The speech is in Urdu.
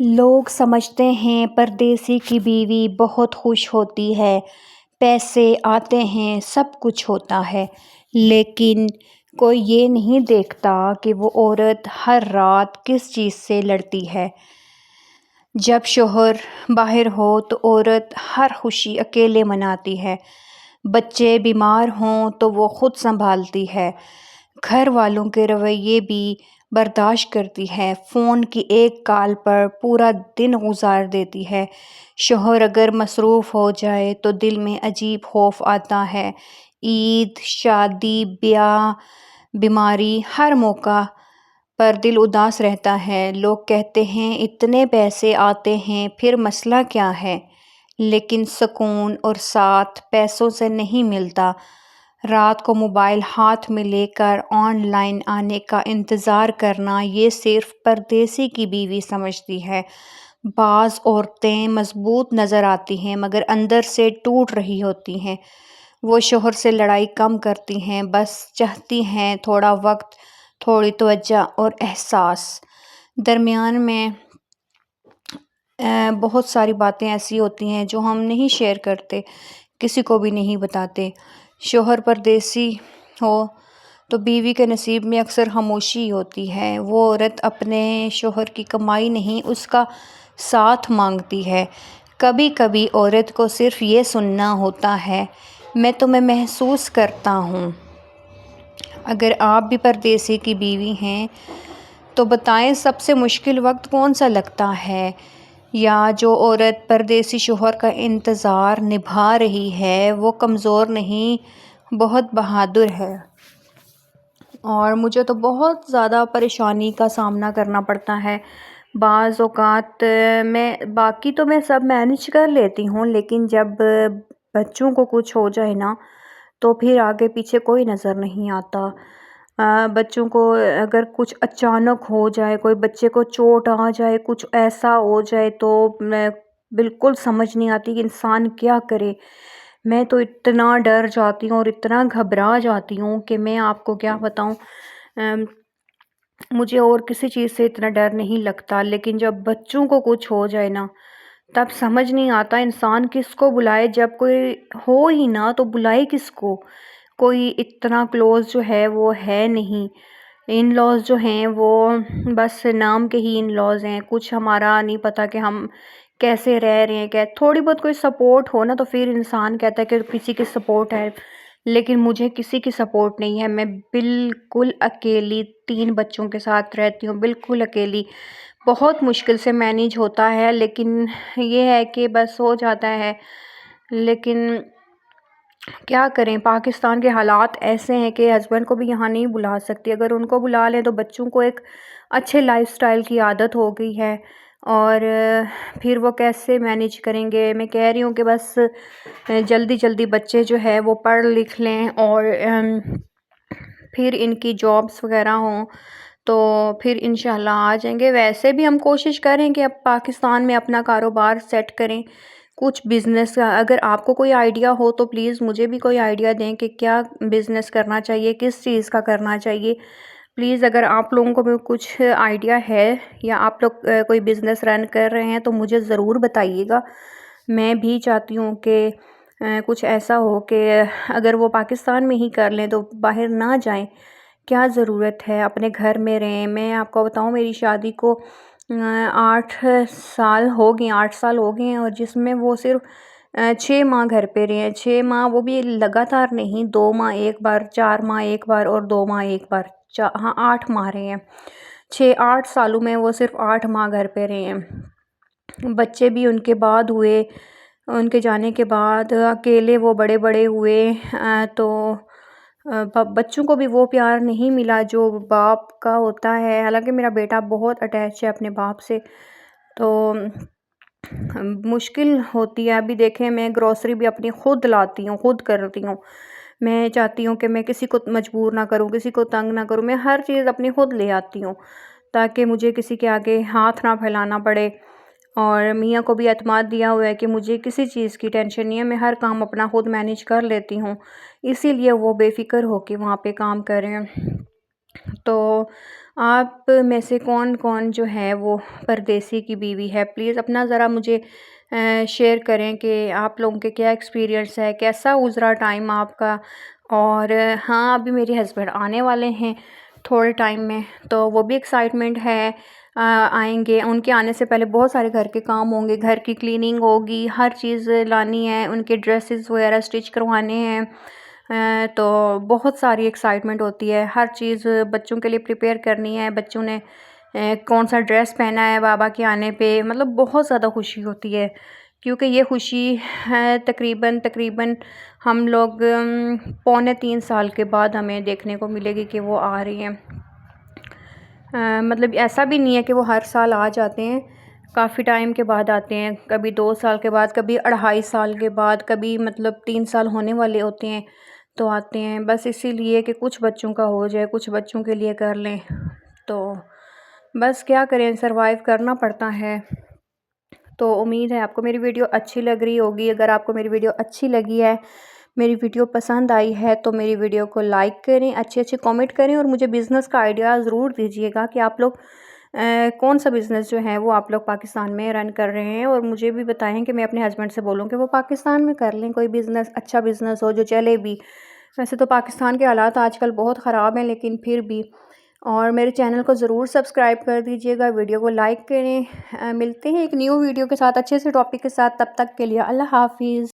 لوگ سمجھتے ہیں پردیسی کی بیوی بہت خوش ہوتی ہے، پیسے آتے ہیں، سب کچھ ہوتا ہے، لیکن کوئی یہ نہیں دیکھتا کہ وہ عورت ہر رات کس چیز سے لڑتی ہے۔ جب شوہر باہر ہو تو عورت ہر خوشی اکیلے مناتی ہے، بچے بیمار ہوں تو وہ خود سنبھالتی ہے، گھر والوں کے رویے بھی برداشت کرتی ہے، فون کی ایک کال پر پورا دن گزار دیتی ہے۔ شوہر اگر مصروف ہو جائے تو دل میں عجیب خوف آتا ہے۔ عید، شادی، بیاہ، بیماری، ہر موقع پر دل اداس رہتا ہے۔ لوگ کہتے ہیں اتنے پیسے آتے ہیں پھر مسئلہ کیا ہے؟ لیکن سکون اور ساتھ پیسوں سے نہیں ملتا۔ رات کو موبائل ہاتھ میں لے کر آن لائن آنے کا انتظار کرنا، یہ صرف پردیسی کی بیوی سمجھتی ہے۔ بعض عورتیں مضبوط نظر آتی ہیں مگر اندر سے ٹوٹ رہی ہوتی ہیں۔ وہ شوہر سے لڑائی کم کرتی ہیں، بس چاہتی ہیں تھوڑا وقت، تھوڑی توجہ اور احساس۔ درمیان میں بہت ساری باتیں ایسی ہوتی ہیں جو ہم نہیں شیئر کرتے، کسی کو بھی نہیں بتاتے۔ شوہر پردیسی ہو تو بیوی کے نصیب میں اکثر خاموشی ہوتی ہے۔ وہ عورت اپنے شوہر کی کمائی نہیں، اس کا ساتھ مانگتی ہے۔ کبھی کبھی عورت کو صرف یہ سننا ہوتا ہے، میں تمہیں محسوس کرتا ہوں۔ اگر آپ بھی پردیسی کی بیوی ہیں تو بتائیں سب سے مشکل وقت کون سا لگتا ہے؟ یا جو عورت پردیسی شوہر کا انتظار نبھا رہی ہے وہ کمزور نہیں، بہت بہادر ہے۔ اور مجھے تو بہت زیادہ پریشانی کا سامنا کرنا پڑتا ہے۔ بعض اوقات باقی تو میں سب مینیج کر لیتی ہوں، لیکن جب بچوں کو کچھ ہو جائے نا تو پھر آگے پیچھے کوئی نظر نہیں آتا۔ بچوں کو اگر کچھ اچانک ہو جائے، کوئی بچے کو چوٹ آ جائے، کچھ ایسا ہو جائے تو میں بالکل سمجھ نہیں آتی کہ انسان کیا کرے۔ میں تو اتنا ڈر جاتی ہوں اور اتنا گھبرا جاتی ہوں کہ میں آپ کو کیا بتاؤں۔ مجھے اور کسی چیز سے اتنا ڈر نہیں لگتا، لیکن جب بچوں کو کچھ ہو جائے نا تب سمجھ نہیں آتا انسان کس کو بلائے۔ جب کوئی ہو ہی نا تو بلائے کس کو؟ کوئی اتنا کلوز جو ہے وہ ہے نہیں۔ ان لاز جو ہیں وہ بس نام کے ہی ان لاز ہیں، کچھ ہمارا نہیں پتہ کہ ہم کیسے رہ رہے ہیں۔ تھوڑی بہت کوئی سپورٹ ہو نا تو پھر انسان کہتا ہے کہ کسی کی سپورٹ ہے، لیکن مجھے کسی کی سپورٹ نہیں ہے۔ میں بالکل اکیلی 3 بچوں کے ساتھ رہتی ہوں، بالکل اکیلی۔ بہت مشکل سے مینیج ہوتا ہے، لیکن یہ ہے کہ بس ہو جاتا ہے۔ لیکن کیا کریں، پاکستان کے حالات ایسے ہیں کہ ہسبینڈ کو بھی یہاں نہیں بلا سکتی۔ اگر ان کو بلا لیں تو بچوں کو ایک اچھے لائف سٹائل کی عادت ہو گئی ہے، اور پھر وہ کیسے مینیج کریں گے؟ میں کہہ رہی ہوں کہ بس جلدی جلدی بچے جو ہے وہ پڑھ لکھ لیں اور پھر ان کی جابس وغیرہ ہوں تو پھر انشاءاللہ آ جائیں گے۔ ویسے بھی ہم کوشش کریں کہ اب پاکستان میں اپنا کاروبار سیٹ کریں، کچھ بزنس کا۔ اگر آپ کو کوئی آئیڈیا ہو تو پلیز مجھے بھی کوئی آئیڈیا دیں کہ کیا بزنس کرنا چاہیے، کس چیز کا کرنا چاہیے۔ پلیز اگر آپ لوگوں کو بھی کچھ آئیڈیا ہے یا آپ لوگ کوئی بزنس رن کر رہے ہیں تو مجھے ضرور بتائیے گا۔ میں بھی چاہتی ہوں کہ کچھ ایسا ہو کہ اگر وہ پاکستان میں ہی کر لیں تو باہر نہ جائیں۔ کیا ضرورت ہے، اپنے گھر میں رہیں۔ میں آپ کو بتاؤں میری شادی کو 8 سال ہو گئے ہیں، اور جس میں وہ صرف 6 ماہ گھر پہ رہے ہیں۔ 6 ماہ وہ بھی لگاتار نہیں، 2 ماہ ایک بار، 4 ماہ ایک بار اور 2 ماہ ایک بار، ہاں 8 ماہ رہے ہیں۔ 6-8 سالوں میں وہ صرف 8 ماہ گھر پہ رہے ہیں۔ بچے بھی ان کے بعد ہوئے، ان کے جانے کے بعد اکیلے وہ بڑے بڑے ہوئے، تو بچوں کو بھی وہ پیار نہیں ملا جو باپ کا ہوتا ہے۔ حالانکہ میرا بیٹا بہت اٹیچ ہے اپنے باپ سے، تو مشکل ہوتی ہے۔ ابھی دیکھیں میں گروسری بھی اپنی خود لاتی ہوں، خود کرتی ہوں۔ میں چاہتی ہوں کہ میں کسی کو مجبور نہ کروں، کسی کو تنگ نہ کروں۔ میں ہر چیز اپنی خود لے آتی ہوں تاکہ مجھے کسی کے آگے ہاتھ نہ پھیلانا پڑے۔ اور میاں کو بھی اعتماد دیا ہوا ہے کہ مجھے کسی چیز کی ٹینشن نہیں ہے، میں ہر کام اپنا خود مینیج کر لیتی ہوں، اسی لیے وہ بے فکر ہو کے وہاں پہ کام کر رہے ہیں۔ تو آپ میں سے کون کون جو ہے وہ پردیسی کی بیوی ہے؟ پلیز اپنا ذرا مجھے شیئر کریں کہ آپ لوگوں کے کیا ایکسپیرینس ہے، کیسا گزرا ٹائم آپ کا۔ اور ہاں، ابھی میرے ہسبینڈ آنے والے ہیں تھوڑے ٹائم میں، تو وہ بھی ایکسائٹمنٹ ہے، آئیں گے۔ ان کے آنے سے پہلے بہت سارے گھر کے کام ہوں گے، گھر کی کلیننگ ہوگی، ہر چیز لانی ہے، ان کے ڈریسز وغیرہ اسٹچ کروانے ہیں، تو بہت ساری ایکسائٹمنٹ ہوتی ہے، ہر چیز بچوں کے لیے پریپیئر کرنی ہے، بچوں نے کون سا ڈریس پہنا ہے بابا کے آنے پہ، مطلب بہت زیادہ خوشی ہوتی ہے، کیونکہ یہ خوشی تقریباً ہم لوگ 2.25 سال کے بعد ہمیں دیکھنے کو ملے گی کہ وہ آ رہی ہیں۔ مطلب ایسا بھی نہیں ہے کہ وہ ہر سال آ جاتے ہیں، کافی ٹائم کے بعد آتے ہیں، کبھی 2 سال کے بعد، کبھی 2.5 سال کے بعد، کبھی مطلب 3 سال ہونے والے ہوتے ہیں تو آتے ہیں، بس اسی لیے کہ کچھ بچوں کا ہو جائے، کچھ بچوں کے لیے کر لیں، تو بس کیا کریں، سروائیو کرنا پڑتا ہے۔ تو امید ہے آپ کو میری ویڈیو اچھی لگ رہی ہوگی۔ اگر آپ کو میری ویڈیو اچھی لگی ہے، میری ویڈیو پسند آئی ہے، تو میری ویڈیو کو لائک کریں، اچھے کامنٹ کریں، اور مجھے بزنس کا آئیڈیا ضرور دیجیے گا کہ آپ لوگ کون سا بزنس جو ہے وہ آپ لوگ پاکستان میں رن کر رہے ہیں، اور مجھے بھی بتائیں کہ میں اپنے ہسبینڈ سے بولوں کہ وہ پاکستان میں کر لیں کوئی بزنس، اچھا بزنس ہو جو چلے بھی۔ ویسے تو پاکستان کے حالات آج کل بہت خراب ہیں، لیکن پھر بھی، اور میرے چینل کو ضرور سبسکرائب کر دیجیے گا، ویڈیو کو لائک کریں۔ ملتے ہیں ایک نیو ویڈیو کے ساتھ، اچھے سے ٹاپک کے ساتھ، تب تک کے لیے اللہ حافظ۔